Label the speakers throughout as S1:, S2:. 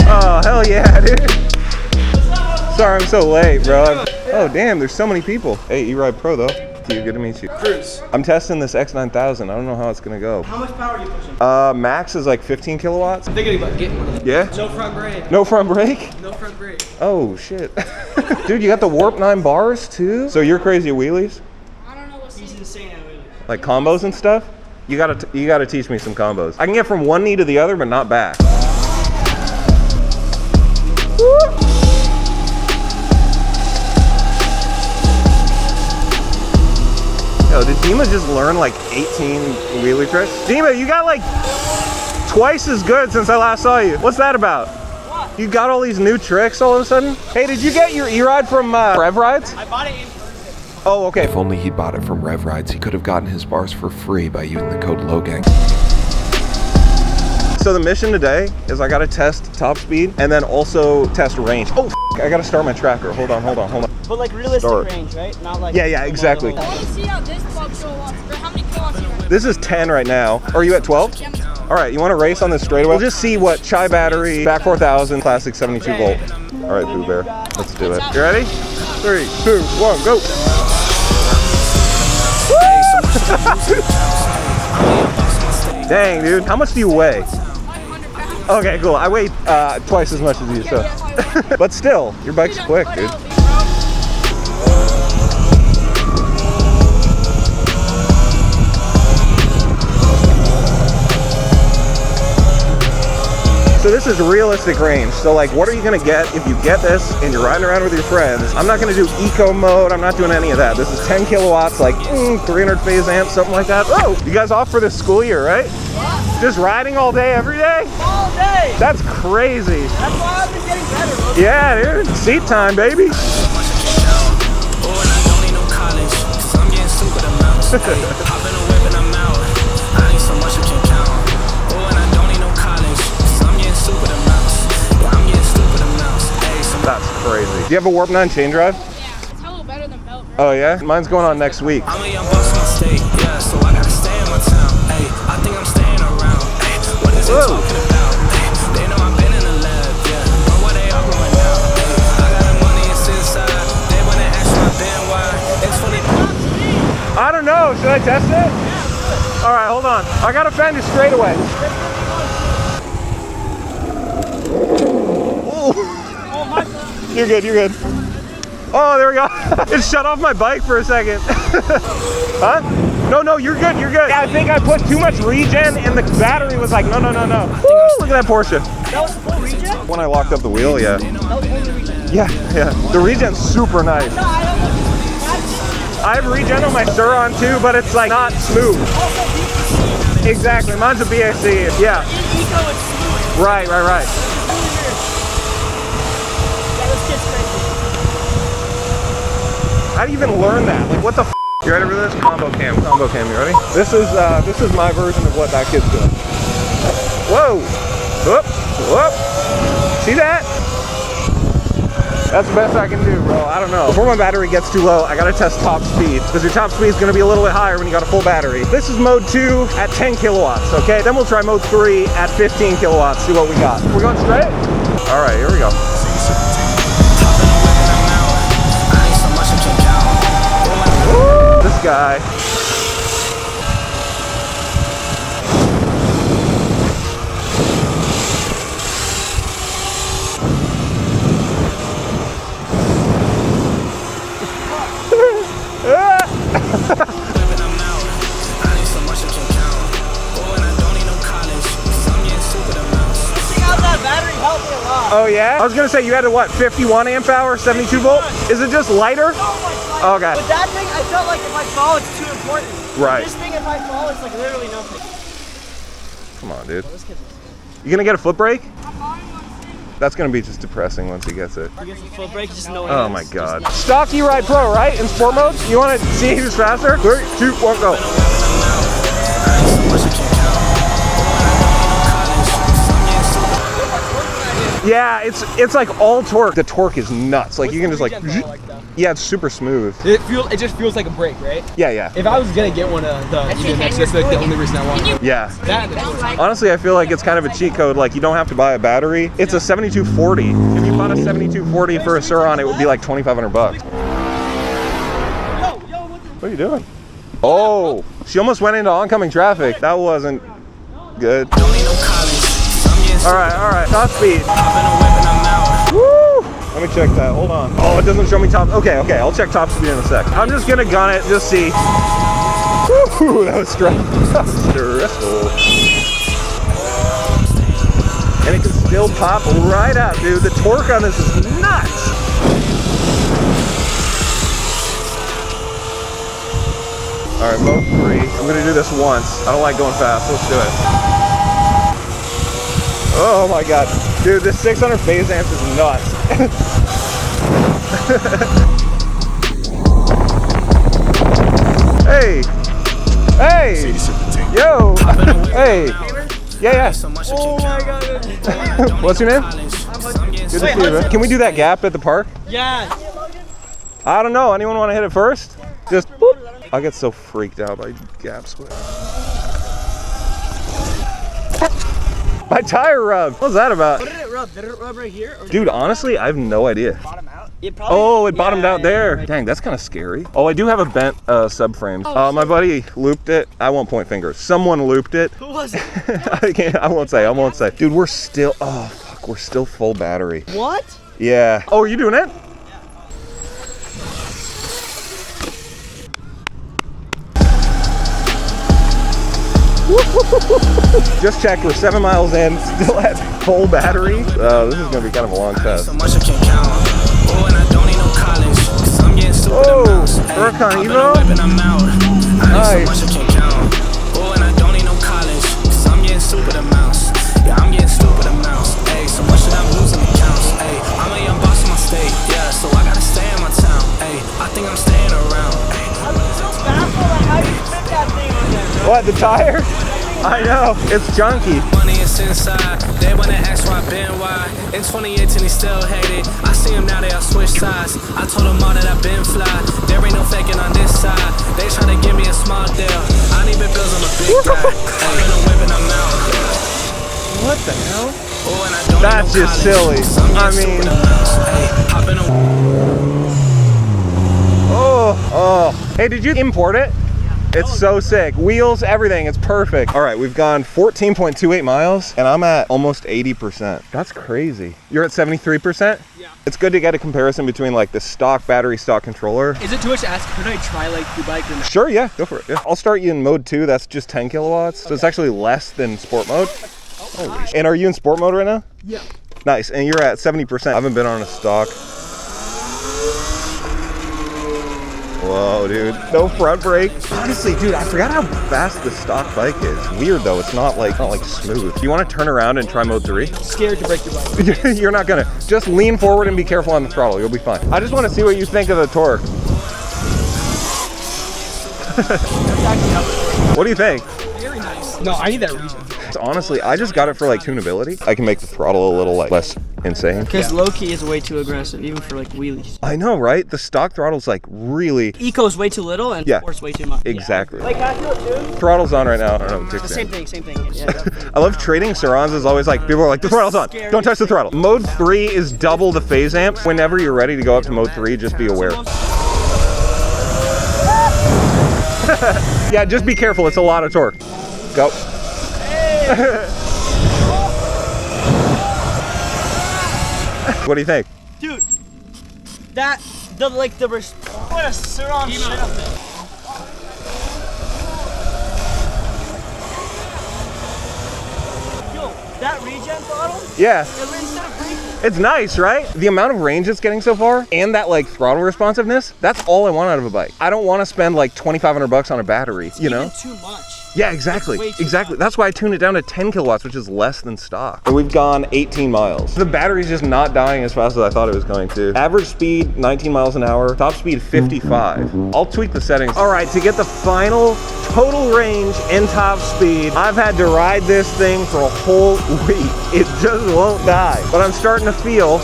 S1: Oh, hell yeah, dude. Sorry I'm so late, bro. Oh, damn, there's so many people. Hey, eride Pro, though. Good to meet you.
S2: Cruise.
S1: I'm testing this X9000. I don't know how it's going to go.
S2: How much power are you pushing?
S1: Max is like 15 kilowatts.
S2: I'm thinking about getting one of them.
S1: Yeah?
S2: No front brake.
S1: No front brake?
S2: No front brake.
S1: Oh, shit. Dude, you got the Warp 9 bars, too? So you're crazy at wheelies?
S3: I don't know what's
S2: He's insane at wheelies.
S1: Like combos and stuff? You gotta teach me some combos. I can get from one knee to the other, but not back. Woo! Yo, did Dima just learn like 18 wheelie tricks? Dima, you got like twice as good since I last saw you. What's that about?
S3: What?
S1: You got all these new tricks all of a sudden? Hey, did you get your eride from Rev Rides?
S2: I bought it in person.
S1: Oh, okay.
S4: If only he'd bought it from Rev Rides, he could have gotten his bars for free by using the code LOGANG.
S1: So the mission today is I gotta test top speed and then also test range. Oh, I gotta start my tracker. Hold on.
S2: But like realistic
S1: Start.
S2: range, right? Not like.
S1: Yeah, exactly.
S3: I want to see how this plug kilowatts, or how many kilowatts you have.
S1: This is 10 right now. Are you at 12?
S3: Yeah, me too.
S1: All right, you want to race on this straightaway? We'll just see what Chai battery, back 4000, classic 72 volt. All right, Boo Bear, let's do it. You ready? 3, 2, 1, go. Dang, dude. How much do you weigh?
S3: 500 pounds.
S1: Okay, cool. I weigh twice as much as you, so. But still, your bike's quick, dude. So this is realistic range. So like, what are you gonna get if you get this and you're riding around with your friends? I'm not gonna do eco mode. I'm not doing any of that. This is 10 kilowatts, like 300 phase amp, something like that. Oh, you guys off for this school year, right?
S3: Yeah.
S1: Just riding all day, every day?
S2: All day.
S1: That's crazy.
S2: That's why I've been getting better. Bro.
S1: Yeah, dude. Seat time, baby. That's crazy. Do you have a Warp 9 chain drive?
S3: Yeah, it's a little better than belt, right?
S1: Oh yeah? Mine's going on next week.
S5: I'm a young boss in my state, yeah, so I gotta stay in my town. Hey, I think I'm staying around. Hey, what is it talking about? Hey, they know I've been in the lab, yeah. But what they all going now? Hey, I got the money, it's inside. They wanna ask my band why. It's fully.
S1: I don't know. Should I test it? Yeah. All right, hold on. I gotta fend it straight away. You're good, you're good. Oh, there we go. It shut off my bike for a second. Huh? No, you're good, you're good. I think I put too much regen and the battery was like, no. Woo, look at that Porsche.
S2: That was full regen?
S1: When I locked up the wheel, yeah.
S2: That was only regen.
S1: Yeah. The regen's super nice.
S2: No, I don't know.
S1: I have regen on my Surron too, but it's like not smooth.
S2: Also, BC.
S1: Exactly, mine's a BAC, yeah.
S2: In eco, it's smooth.
S1: Right.
S2: Yeah, this kid's crazy.
S1: How do you even learn that? Like, what the f? You ready for this? Combo cam, you ready? This is my version of what that kid's doing. Whoa! Whoop! See that? That's the best I can do, bro. I don't know. Before my battery gets too low, I gotta test top speed, because your top speed is gonna be a little bit higher when you got a full battery. This is mode 2 at 10 kilowatts, okay? Then we'll try mode 3 at 15 kilowatts, see what we got. We're going straight? All right, here we go. Woo, this guy. Oh yeah? I was gonna say you had a what, 51 amp hour, 72 volt? Is it just lighter?
S2: Oh my god.
S1: Okay.
S2: With that thing, I felt like if I fall, it's too important.
S1: Right.
S2: This thing, if I fall, it's like literally nothing.
S1: Come on, dude. You gonna get a foot brake?
S3: I'm on one thing.
S1: That's gonna be just depressing once he gets it.
S2: He gets a full brake, just no
S1: Oh
S2: hands.
S1: my god. Stock eride Pro, right? In sport mode? You wanna see who's faster? 3, 2, 1, go. Yeah, it's like all torque. The torque is nuts. Like you can just like, yeah, it's super smooth.
S6: It just feels like a brake, right?
S1: Yeah, yeah.
S6: If I was gonna get one of the EBMX, that's like the only reason I want it.
S1: Yeah.
S6: That and the torque.
S1: Honestly, I feel like it's kind of a cheat code. Like you don't have to buy a battery. It's a 7240. If you bought a 7240 for a Surron, it would be like 2,500 bucks. What are you doing? Oh, she almost went into oncoming traffic. That wasn't good. All right, top speed. Woo! Let me check that, hold on. Oh, it doesn't show me top, okay, I'll check top speed in a sec. I'm just gonna gun it, just see. Woo, that was stressful. And it can still pop right out, dude. The torque on this is nuts. All right, mode 3. I'm gonna do this once. I don't like going fast, let's do it. Oh my God. Dude, this 600 phase amp is nuts. Hey! Hey! Yo! Hey! Yeah.
S2: Oh my God.
S1: What's your name? Good to see you, man. Can we do that gap at the park?
S2: Yeah.
S1: I don't know. Anyone want to hit it first? Just boop. I get so freaked out by gaps. My tire rubbed. What's that about?
S2: What did it rub? Did it rub right here? Or
S1: Dude, honestly, I have no idea.
S2: bottom out? It probably,
S1: Oh, it bottomed out there.
S2: Right.
S1: Dang, that's kind of scary. Oh, I do have a bent subframe. My buddy looped it. I won't point fingers. Someone looped it.
S2: Who was it?
S1: I won't say. Dude, we're still, oh fuck, we're still full battery.
S2: What?
S1: Yeah. Oh, are you doing it? Just checked, we're 7 miles in, still at full battery. This is gonna be kind of a long test. Oh, Huracan Evo? Nice.
S5: So I gotta stay in my town. I think I'm staying around.
S2: I'm so baffled at how you fit that thing on there, bro.
S1: What, the tire? I know, it's junky.
S5: Money is inside. They wanna ask why, been why. In 2018 he still hated. I see him now, they all switch sides. I told them all that I've been fly. There ain't no faking on this side. They tryna give me a small deal. I need big bills, I'm a big guy. I've been a whip and I'm out.
S1: What the hell?
S5: Oh, and I don't
S1: That's
S5: need no
S1: just
S5: college.
S1: silly. I mean, oh. Hey, did you import it? It's so sick. Wheels, everything, it's perfect. All right, we've gone 14.28 miles and I'm at almost 80%. That's crazy. You're at 73%?
S6: Yeah.
S1: It's good to get a comparison between like the stock battery, stock controller.
S6: Is it too much to ask? Could I try like the bike or not?
S1: Sure, yeah, go for it. Yeah. I'll start you in mode 2, that's just 10 kilowatts. So it's actually less than sport mode. Holy shit. And are you in sport mode right now?
S6: Yeah.
S1: Nice, and you're at 70%. I haven't been on a stock. Whoa, dude, no front brake. Honestly, dude, I forgot how fast the stock bike is. Weird though, it's not like smooth. Do you want to turn around and try mode 3?
S6: Scared to break your bike.
S1: You're not gonna. Just lean forward and be careful on the throttle. You'll be fine. I just want to see what you think of the torque. What do you think?
S6: Very nice. No, I need that Regen.
S1: Honestly, I just got it for like tunability. I can make the throttle a little like less insane.
S2: Because low-key is way too aggressive, even for like wheelies.
S1: I know, right? The stock throttle's like really.
S2: Eco's way too little and
S1: Yeah.
S2: force way too much.
S1: Exactly.
S2: Like, I feel it too.
S1: Throttle's on right now. I don't know. What
S2: Same thing. Yeah.
S1: I love trading Surrons is always like, people are like, the throttle's on. Don't touch the throttle. Mode 3 is double the phase amps. Whenever you're ready to go up to mode 3, just be aware. Yeah, just be careful. It's a lot of torque. Go. What do you think?
S2: Dude, what a surron shit up there. Yo, that regen throttle,
S1: Yeah.
S2: instead of braking.
S1: It's nice, right? The amount of range it's getting so far and that like throttle responsiveness, that's all I want out of a bike. I don't want to spend like 2,500 bucks on a battery, you know?
S2: Even too much.
S1: Yeah, exactly.
S6: Way too
S1: Exactly.
S6: fast.
S1: That's why I tuned it down to 10 kilowatts, which is less than stock. And we've gone 18 miles. The battery's just not dying as fast as I thought it was going to. Average speed, 19 miles an hour. Top speed, 55. I'll tweak the settings. All right, to get the final total range and top speed, I've had to ride this thing for a whole week. It just won't die. But I'm starting to feel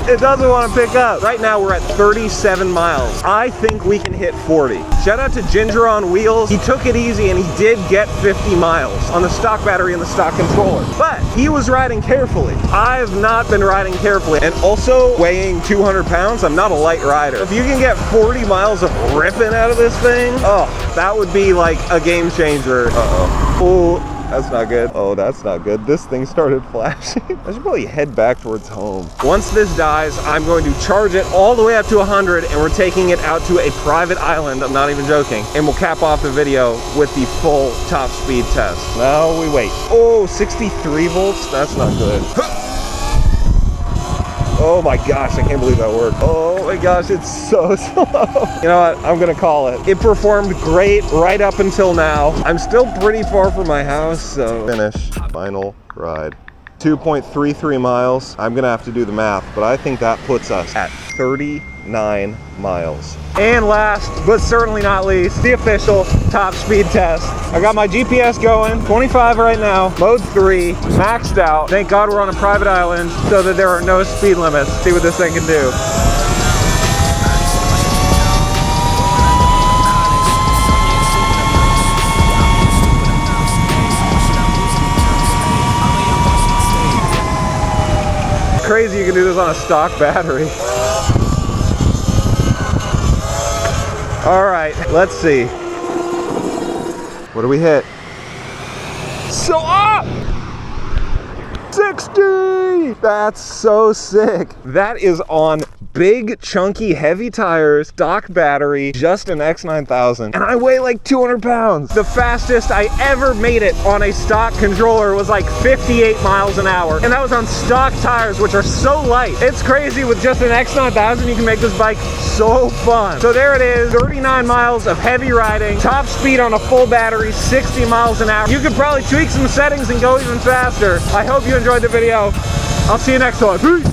S1: it doesn't want to pick up. Right now we're at 37 miles. I think we can hit 40. Shout out to Ginger on Wheels. He took it easy and he did get 50 miles on the stock battery and the stock controller. But he was riding carefully. I've not been riding carefully. And also weighing 200 pounds, I'm not a light rider. If you can get 40 miles of ripping out of this thing, oh, that would be like a game changer. Uh-oh. Oh. That's not good. Oh, that's not good. This thing started flashing. I should probably head back towards home. Once this dies, I'm going to charge it all the way up to 100 and we're taking it out to a private island. I'm not even joking. And we'll cap off the video with the full top speed test. Now we wait. Oh, 63 volts? That's not good. Oh my gosh, I can't believe that worked. Oh my gosh, it's so slow. You know what, I'm gonna call it. It performed great right up until now. I'm still pretty far from my house, so. Finish, final ride. 2.33 miles. I'm gonna have to do the math, but I think that puts us at 39 miles. And last, but certainly not least, the official top speed test. I got my GPS going, 25 right now, mode 3, maxed out. Thank God we're on a private island so that there are no speed limits. See what this thing can do. Crazy you can do this on a stock battery. All right, let's see. What do we hit? So up! 60! That's so sick. That is on big, chunky, heavy tires, stock battery, just an X9000. And I weigh like 200 pounds. The fastest I ever made it on a stock controller was like 58 miles an hour. And that was on stock tires, which are so light. It's crazy with just an X9000, you can make this bike so fun. So there it is, 39 miles of heavy riding, top speed on a full battery, 60 miles an hour. You could probably tweak some settings and go even faster. I hope you enjoyed the video. I'll see you next time. Peace.